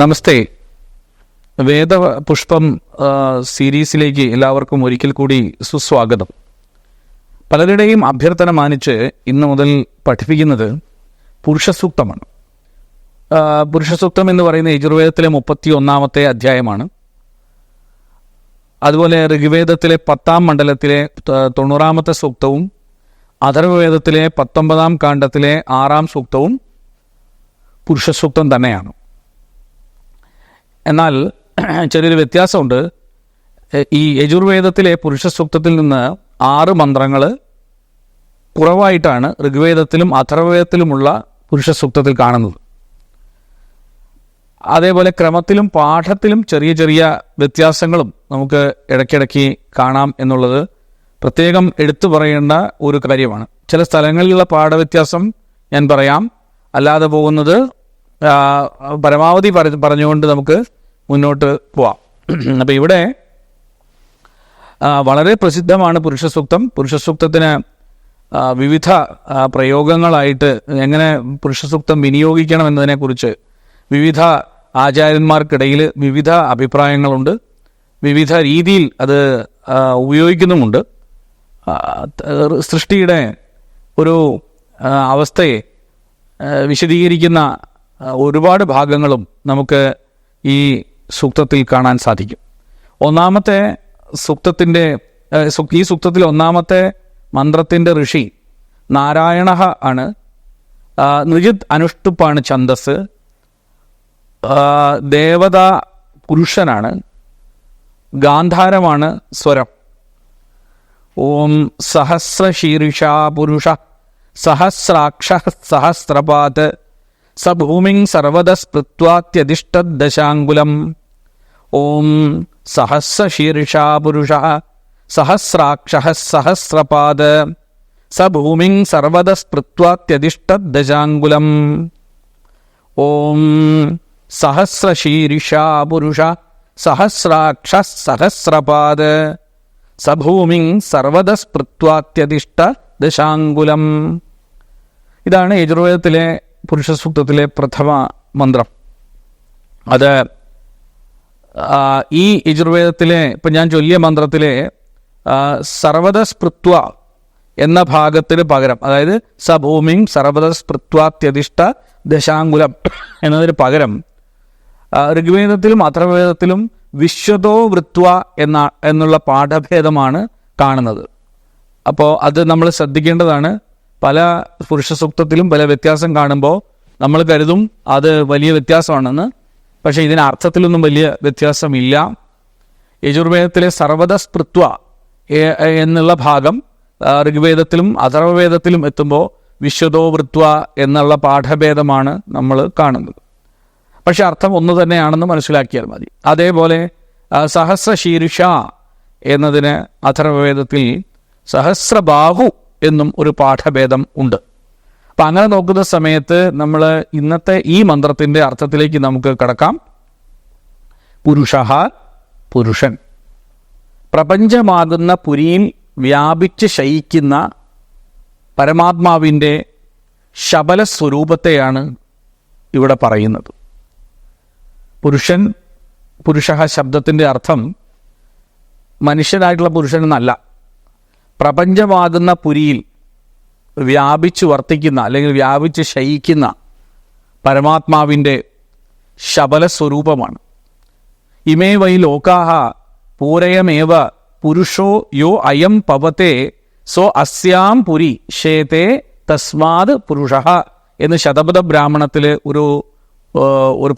നമസ്തേ. വേദപുഷ്പം സീരീസിലേക്ക് എല്ലാവർക്കും ഒരിക്കൽ കൂടി സുസ്വാഗതം. പലരുടെയും അഭ്യർത്ഥന മാനിച്ച് ഇന്നു മുതൽ പഠിപ്പിക്കുന്നത് പുരുഷസൂക്തമാണ്. പുരുഷസൂക്തം എന്ന് പറയുന്ന യജുർവേദത്തിലെ 31-ാമത്തെ അധ്യായമാണ്. അതുപോലെ ഋഗ്വേദത്തിലെ 10-ാം മണ്ഡലത്തിലെ 90-ാമത്തെ സൂക്തവും അഥർവവേദത്തിലെ 19-ാം കാണ്ഡത്തിലെ 6-ാം സൂക്തവും പുരുഷസൂക്തം തന്നെയാണ്. എന്നാൽ ചെറിയൊരു വ്യത്യാസമുണ്ട്. ഈ യജുർവേദത്തിലെ പുരുഷസൂക്തത്തിൽ നിന്ന് 6 മന്ത്രങ്ങൾ കുറവായിട്ടാണ് ഋഗ്വേദത്തിലും അഥർവവേദത്തിലുമുള്ള പുരുഷസൂക്തത്തിൽ കാണുന്നത്. അതേപോലെ ക്രമത്തിലും പാഠത്തിലും ചെറിയ ചെറിയ വ്യത്യാസങ്ങളും നമുക്ക് ഇടയ്ക്കിടയ്ക്ക് കാണാം എന്നുള്ളത് പ്രത്യേകം എടുത്തു പറയേണ്ട ഒരു കാര്യമാണ്. ചില സ്ഥലങ്ങളിലുള്ള പാഠവ്യത്യാസം ഞാൻ പറയാം, അല്ലാതെ പോകുന്നത് പരമാവധി പറഞ്ഞുകൊണ്ട് നമുക്ക് മുന്നോട്ട് പോവാം. അപ്പം ഇവിടെ വളരെ പ്രസിദ്ധമാണ് പുരുഷസൂക്തം. പുരുഷസൂക്തത്തിന് വിവിധ പ്രയോഗങ്ങളായിട്ട് എങ്ങനെ പുരുഷസൂക്തം വിനിയോഗിക്കണം എന്നതിനെക്കുറിച്ച് വിവിധ ആചാര്യന്മാർക്കിടയിൽ വിവിധ അഭിപ്രായങ്ങളുണ്ട്. വിവിധ രീതിയിൽ അത് ഉപയോഗിക്കുന്നുമുണ്ട്. സൃഷ്ടിയുടെ ഒരു അവസ്ഥയെ വിശദീകരിക്കുന്ന ഒരുപാട് ഭാഗങ്ങളും നമുക്ക് ഈ സൂക്തത്തിൽ കാണാൻ സാധിക്കും. ഒന്നാമത്തെ സൂക്തത്തിൻ്റെ ഈ സൂക്തത്തിൽ 1-ാമത്തെ മന്ത്രത്തിൻ്റെ ഋഷി നാരായണ ആണ്. നൃജിത് അനുഷ്ടുപ്പാണ് ഛന്ദസ്. ദേവത പുരുഷനാണ്. ഗാന്ധാരമാണ് സ്വരം. ഓം സഹസ്രശീർഷ പുരുഷ സഹസ്രാക്ഷ സഹസ്രപാത് സ ഭൂമിം സർവദസ്പൃത്വാത്യതിഷ്ഠദ്ദശാങ്കുലം. ഓം സഹസ്രശീർഷ പുരുഷ സഹസ്രാക്ഷ സഹസ്രപാത് സ ഭൂമിം സർവദസ്പൃത്വാത്യതിഷ്ഠദ്ദശാങ്കുലം. ഓം സഹസ്രശീർഷ പുരുഷ സഹസ്രാക്ഷ സഹസ്രപാത് സ ഭൂമിം സർവദസ്പൃത്വാത്യതിഷ്ഠദ്ദശാങ്കുലം. ഇതാണ് യജുർവേദത്തിലെ പുരുഷസൂക്തത്തിലെ പ്രഥമ മന്ത്രം. അത് ഈ യജുർവേദത്തിലെ ഇപ്പം ഞാൻ ചൊല്ലിയ മന്ത്രത്തിലെ സർവദസ്പൃത്വ എന്ന ഭാഗത്തിന് പകരം, അതായത് സഭൂമിം സർവദസ്പൃത്വാത്യതിഷ്ഠ ദശാങ്കുലം എന്നതിന് പകരം ഋഗ്വേദത്തിലും അഥർവവേദത്തിലും വിശ്വതോ വൃത്വ എന്നുള്ള പാഠഭേദമാണ് കാണുന്നത്. അപ്പോൾ അത് നമ്മൾ ശ്രദ്ധിക്കേണ്ടതാണ്. പല പുരുഷസൂക്തത്തിലും പല വ്യത്യാസം കാണുമ്പോൾ നമ്മൾ കരുതും അത് വലിയ വ്യത്യാസമാണെന്ന്. പക്ഷേ ഇതിന് അർത്ഥത്തിലൊന്നും വലിയ വ്യത്യാസമില്ല. യജുർവേദത്തിലെ സർവദസ്പൃത്വ എന്നുള്ള ഭാഗം ഋഗ്വേദത്തിലും അഥർവവേദത്തിലും എത്തുമ്പോൾ വിശ്വതോ വൃത്വ എന്നുള്ള പാഠഭേദമാണ് നമ്മൾ കാണുന്നത്. പക്ഷെ അർത്ഥം ഒന്ന് തന്നെയാണെന്ന് മനസ്സിലാക്കിയാൽ മതി. അതേപോലെ സഹസ്രശീർഷ എന്നതിന് അഥർവവേദത്തിൽ സഹസ്രബാഹു എന്നും ഒരു പാഠഭേദം ഉണ്ട്. അപ്പം അങ്ങനെ നോക്കുന്ന സമയത്ത് നമ്മൾ ഇന്നത്തെ ഈ മന്ത്രത്തിൻ്റെ അർത്ഥത്തിലേക്ക് നമുക്ക് കടക്കാം. പുരുഷഃ പുരുഷൻ, പ്രപഞ്ചമാകുന്ന പുരിയിൽ വ്യാപിച്ച് ശയിക്കുന്ന പരമാത്മാവിൻ്റെ ശബല സ്വരൂപത്തെയാണ് ഇവിടെ പറയുന്നത്. പുരുഷൻ, പുരുഷഃ ശബ്ദത്തിൻ്റെ അർത്ഥം മനുഷ്യനായിട്ടുള്ള പുരുഷൻ എന്നല്ല, പ്രപഞ്ചമാകുന്ന പുരിയിൽ വ്യാപിച്ച് വർത്തിക്കുന്ന അല്ലെങ്കിൽ വ്യാപിച്ച് ശയിക്കുന്ന പരമാത്മാവിൻ്റെ ശബല സ്വരൂപമാണ്. ഇമേ വൈ ലോകാഹ പൂരയമേവ പുരുഷോ യോ അയം പവത്തെ സോ അസ്യാം പുരി ശേതേ തസ്മാത് പുരുഷഃ എന്ന് ശതപഥ ബ്രാഹ്മണത്തിൽ ഒരു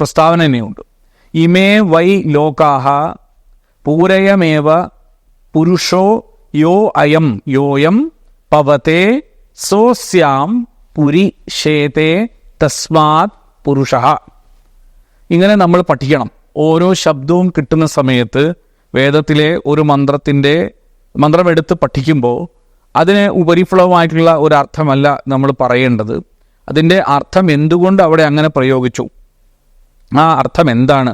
പ്രസ്താവന തന്നെയുണ്ട്. ഇമേ വൈ ലോകാഹ പൂരയമേവ പുരുഷോ യോ അയം യോയം പവത്തെ സോസ്യാം പുരി ശേതേ തസ്മാത് പുരുഷഃ. ഇങ്ങനെ നമ്മൾ പഠിക്കണം. ഓരോ ശബ്ദവും കിട്ടുന്ന സമയത്ത് വേദത്തിലെ ഒരു മന്ത്രമെടുത്ത് പഠിക്കുമ്പോൾ അതിന് ഉപരിഫലമായിട്ടുള്ള ഒരർത്ഥമല്ല നമ്മൾ പറയേണ്ടത്. അതിൻ്റെ അർത്ഥം എന്തുകൊണ്ട് അവിടെ അങ്ങനെ പ്രയോഗിച്ചു, ആ അർത്ഥം എന്താണ്,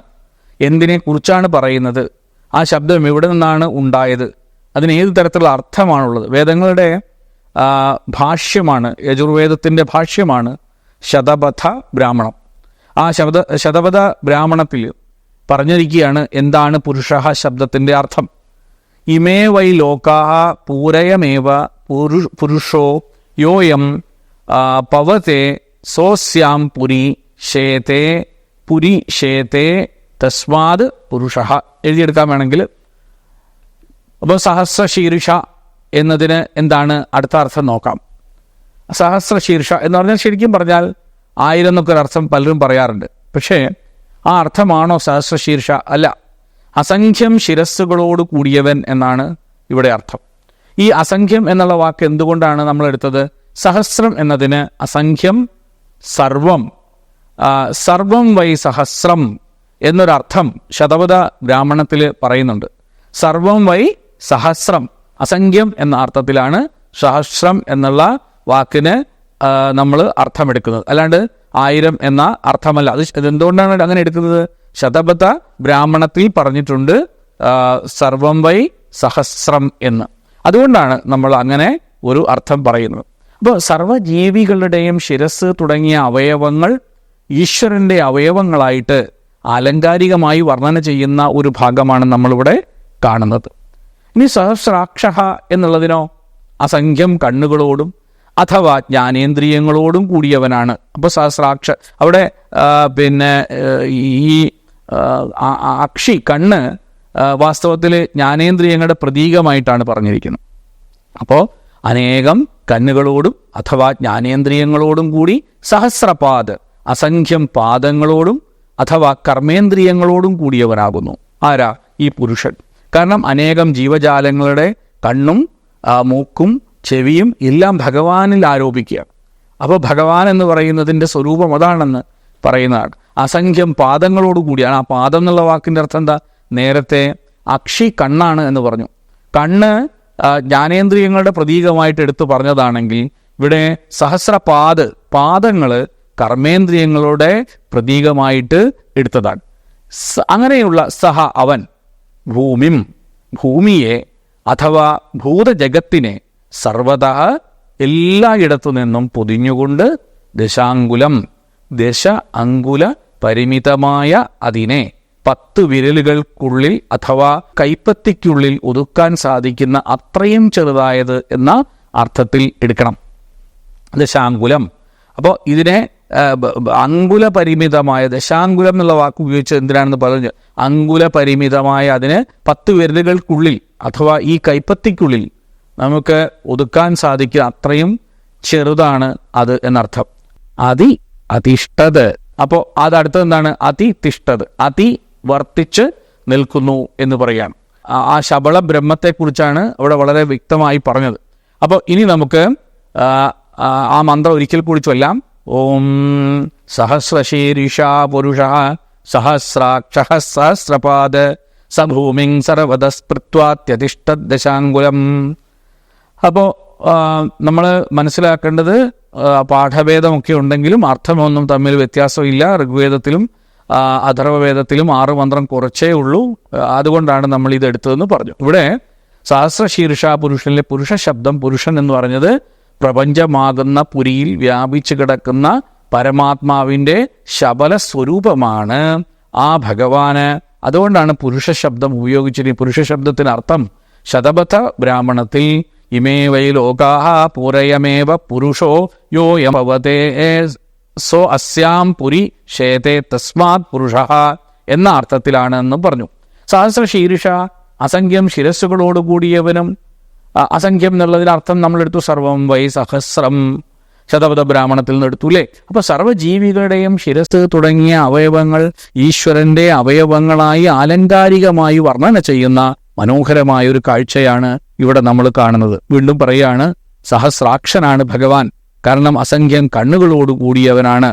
എന്തിനെക്കുറിച്ചാണ് പറയുന്നത്, ആ ശബ്ദം എവിടെ നിന്നാണ് ഉണ്ടായത്, അതിന് ഏത് തരത്തിലുള്ള അർത്ഥമാണുള്ളത്. വേദങ്ങളുടെ ഭാഷ്യമാണ്, യജുർവേദത്തിൻ്റെ ഭാഷ്യമാണ് ശതപഥ ബ്രാഹ്മണം. ആ ശതപഥ ബ്രാഹ്മണത്തിൽ പറഞ്ഞിരിക്കുകയാണ് എന്താണ് പുരുഷ ശബ്ദത്തിൻ്റെ അർത്ഥം. ഇമേ വൈ ലോകാഹ പൂരയമേവ പുരുഷോ യോയം പവത്തെ സോസ്യാം പുരി ശേതേ തസ്മാത് പുരുഷ. എഴുതിയെടുക്കാൻ വേണമെങ്കിൽ അപ്പോൾ സഹസ്രശീർഷ എന്നതിന് എന്താണ് അടുത്ത അർത്ഥം നോക്കാം. സഹസ്രശീർഷ എന്ന് പറഞ്ഞാൽ ശരിക്കും പറഞ്ഞാൽ 1000 എന്നൊക്കെ ഒരർത്ഥം പലരും പറയാറുണ്ട്. പക്ഷേ ആ അർത്ഥമാണോ സഹസ്രശീർഷ? അല്ല, അസംഖ്യം ശിരസ്സുകളോട് കൂടിയവൻ എന്നാണ് ഇവിടെ അർത്ഥം. ഈ അസംഖ്യം എന്നുള്ള വാക്ക് എന്തുകൊണ്ടാണ് നമ്മൾ എടുത്തത്? സഹസ്രം എന്നതിന് അസംഖ്യം, സർവം വൈ സഹസ്രം എന്നൊരർത്ഥം ശതപഥ ബ്രാഹ്മണത്തിൽ പറയുന്നുണ്ട്. സർവം വൈ സഹസ്രം, അസംഖ്യം എന്ന അർത്ഥത്തിലാണ് സഹസ്രം എന്നുള്ള വാക്കിന് നമ്മൾ അർത്ഥമെടുക്കുന്നത്. അല്ലാണ്ട് 1000 എന്ന അർത്ഥമല്ല. അത് എന്തുകൊണ്ടാണ് അങ്ങനെ എടുക്കുന്നത്? ശതപഥ ബ്രാഹ്മണത്തിൽ പറഞ്ഞിട്ടുണ്ട് സർവം വൈ സഹസ്രം എന്ന്. അതുകൊണ്ടാണ് നമ്മൾ അങ്ങനെ ഒരു അർത്ഥം പറയുന്നത്. അപ്പോൾ സർവജീവികളുടെയും ശിരസ് തുടങ്ങിയ അവയവങ്ങൾ ഈശ്വരൻ്റെ അവയവങ്ങളായിട്ട് ആലങ്കാരികമായി വർണ്ണന ചെയ്യുന്ന ഒരു ഭാഗമാണ് നമ്മളിവിടെ കാണുന്നത്. ഇനി സഹസ്രാക്ഷ എന്നുള്ളതിനോ അസംഖ്യം കണ്ണുകളോടും അഥവാ ജ്ഞാനേന്ദ്രിയങ്ങളോടും കൂടിയവനാണ്. അപ്പോൾ സഹസ്രാക്ഷ അവിടെ ഈ അക്ഷി കണ്ണ് വാസ്തവത്തിൽ ജ്ഞാനേന്ദ്രിയങ്ങളുടെ പ്രതീകമായിട്ടാണ് പറഞ്ഞിരിക്കുന്നത്. അപ്പോൾ അനേകം കണ്ണുകളോടും അഥവാ ജ്ഞാനേന്ദ്രിയങ്ങളോടും കൂടി സഹസ്രപാദ് അസംഖ്യം പാദങ്ങളോടും അഥവാ കർമ്മേന്ദ്രിയങ്ങളോടും കൂടിയവനാകുന്നു. ആരാ? ഈ പുരുഷൻ. കാരണം അനേകം ജീവജാലങ്ങളുടെ കണ്ണും മൂക്കും ചെവിയും എല്ലാം ഭഗവാനിൽ ആരോപിക്കുക. അപ്പോൾ ഭഗവാൻ എന്ന് പറയുന്നതിൻ്റെ സ്വരൂപം അതാണെന്ന് പറയുന്നതാണ്. അസംഖ്യം പാദങ്ങളോട് കൂടിയാണ്. ആ പാദം എന്നുള്ള വാക്കിൻ്റെ അർത്ഥം എന്താ? നേരത്തെ അക്ഷി കണ്ണാണ് എന്ന് പറഞ്ഞു. കണ്ണ് ജ്ഞാനേന്ദ്രിയങ്ങളുടെ പ്രതീകമായിട്ട് എടുത്തു പറഞ്ഞതാണെങ്കിൽ ഇവിടെ പാദങ്ങൾ കർമ്മേന്ദ്രിയങ്ങളുടെ പ്രതീകമായിട്ട് എടുത്തതാണ്. അങ്ങനെയുള്ള സഹ അവൻ ഭൂമിയെ അഥവാ ഭൂതജഗത്തിനെ സർവത എല്ലായിടത്തു നിന്നും പൊതിഞ്ഞുകൊണ്ട് ദശ അങ്കുല പരിമിതമായ അതിനെ 10 വിരലുകൾക്കുള്ളിൽ അഥവാ കൈപ്പത്തിക്കുള്ളിൽ ഒതുക്കാൻ സാധിക്കുന്ന അത്രയും ചെറുതായത് എന്ന അർത്ഥത്തിൽ എടുക്കണം. ദശാങ്കുലം. അപ്പോൾ ഇതിനെ അങ്കുല പരിമിതമായ, ദശാങ്കുലം എന്നുള്ള വാക്ക് ഉപയോഗിച്ച് എന്തിനാണെന്ന് പറഞ്ഞു. അങ്കുല പരിമിതമായ അതിന് 10 വിരലുകൾക്കുള്ളിൽ അഥവാ ഈ കൈപ്പത്തിക്കുള്ളിൽ നമുക്ക് ഒതുക്കാൻ സാധിക്കുക അത്രയും ചെറുതാണ് അത് എന്നർത്ഥം. അതിഷ്ഠത്. അപ്പോൾ അതടുത്തത് എന്താണ്? അതിഷ്ഠത്. വർത്തിച്ച് നിൽക്കുന്നു എന്ന് പറയാം. ആ ശബള ബ്രഹ്മത്തെക്കുറിച്ചാണ് അവിടെ വളരെ വ്യക്തമായി പറഞ്ഞത്. അപ്പോൾ ഇനി നമുക്ക് ആ മന്ത്രം ഒരിക്കൽ കൂടി ചൊല്ലാം. ഓം സഹസ്രശീർഷ പുരുഷ സഹസ്രാക്ഷ സഹസ്രപാദ സഭൂമിം സർവതസ്പൃത്വാത്യതിഷ്ഠദശാങ്കുലം. അപ്പോൾ നമ്മൾ മനസ്സിലാക്കേണ്ടത് പാഠഭേദമൊക്കെ ഉണ്ടെങ്കിലും അർത്ഥമൊന്നും തമ്മിൽ വ്യത്യാസമില്ല. ഋഗ്വേദത്തിലും അഥർവവേദത്തിലും 6 മന്ത്രം കുറച്ചേ ഉള്ളൂ. അതുകൊണ്ടാണ് നമ്മൾ ഇത് എടുത്തതെന്ന് പറഞ്ഞു. ഇവിടെ സഹസ്രശീർഷ പുരുഷനിലെ പുരുഷ ശബ്ദം, പുരുഷൻ എന്ന് പറഞ്ഞത് പ്രപഞ്ചമാകുന്ന പുരിയിൽ വ്യാപിച്ചു കിടക്കുന്ന പരമാത്മാവിൻ്റെ ശബല സ്വരൂപമാണ് ആ ഭഗവാന്. അതുകൊണ്ടാണ് പുരുഷ ശബ്ദം ഉപയോഗിച്ചിരിക്കുന്നത്. പുരുഷ ശബ്ദത്തിന് അർത്ഥം ശതപഥ ബ്രാഹ്മണത്തിൽ ഇമേ വൈ ലോകാഹ പൂരയമേവ പുരുഷോ യോയമവതേ സോ അസ്യാം പുരി ശേതേ തസ്മാത് പുരുഷ എന്ന അർത്ഥത്തിലാണ് എന്ന് പറഞ്ഞു. സഹസ്രശീർഷ അസംഖ്യം ശിരസ്സുകളോടുകൂടിയവനും. അസംഖ്യം എന്നുള്ളതിനർത്ഥം നമ്മളെടുത്തു സർവം വൈ സഹസ്രം, ശതപഥ ബ്രാഹ്മണത്തിൽ നിന്ന് എടുത്തു അല്ലേ. അപ്പോൾ സർവ്വജീവികളുടെയും ശിരസ് തുടങ്ങിയ അവയവങ്ങൾ ഈശ്വരന്റെ അവയവങ്ങളായി ആലങ്കാരികമായി വർണ്ണന ചെയ്യുന്ന മനോഹരമായ ഒരു കാഴ്ചയാണ് ഇവിടെ നമ്മൾ കാണുന്നത്. വീണ്ടും പറയുകയാണ്, സഹസ്രാക്ഷനാണ് ഭഗവാൻ. കാരണം അസംഖ്യം കണ്ണുകളോട് കൂടിയവനാണ്,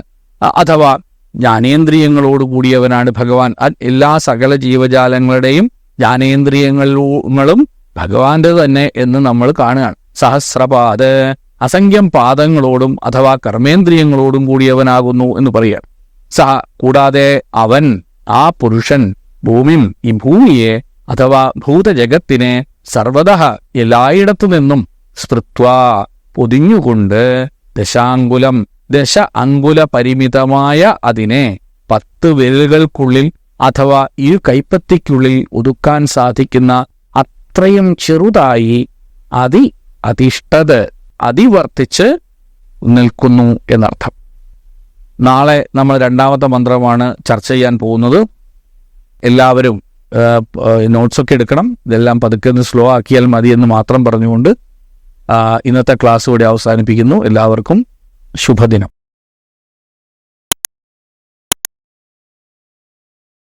അഥവാ ജ്ഞാനേന്ദ്രിയങ്ങളോട് കൂടിയവനാണ് ഭഗവാൻ. എല്ലാ സകല ജീവജാലങ്ങളുടെയും ജ്ഞാനേന്ദ്രിയങ്ങളും ഭഗവാന്റെ തന്നെ എന്ന് നമ്മൾ കാണുകയാണ്. സഹസ്രപാദ് അസംഖ്യം പാദങ്ങളോടും അഥവാ കർമ്മേന്ദ്രിയങ്ങളോടും കൂടിയവനാകുന്നു എന്ന് പറയുക. കൂടാതെ അവൻ, ആ പുരുഷൻ, ഈ ഭൂമിയെ അഥവാ ഭൂതജഗത്തിനെ സർവത എല്ലായിടത്തു നിന്നും സ്പൃത്വാ പൊതിഞ്ഞുകൊണ്ട് ദശ അങ്കുല പരിമിതമായ അതിനെ 10 വിരലുകൾക്കുള്ളിൽ അഥവാ ഈ കൈപ്പത്തിക്കുള്ളിൽ ഒതുക്കാൻ സാധിക്കുന്ന അത്രയും ചെറുതായി അതിവർത്തിച്ച് നിൽക്കുന്നു എന്നർത്ഥം. നാളെ നമ്മൾ 2ാമത്തെ മന്ത്രമാണ് ചർച്ച ചെയ്യാൻ പോകുന്നത്. എല്ലാവരും നോട്ട്സൊക്കെ എടുക്കണം. ഇതെല്ലാം പതുക്കെ ഒന്ന് സ്ലോ ആക്കിയാൽ മതി എന്ന് മാത്രം പറഞ്ഞുകൊണ്ട് ഇന്നത്തെ ക്ലാസ് ഇവിടെ അവസാനിപ്പിക്കുന്നു. എല്ലാവർക്കും ശുഭദിനം.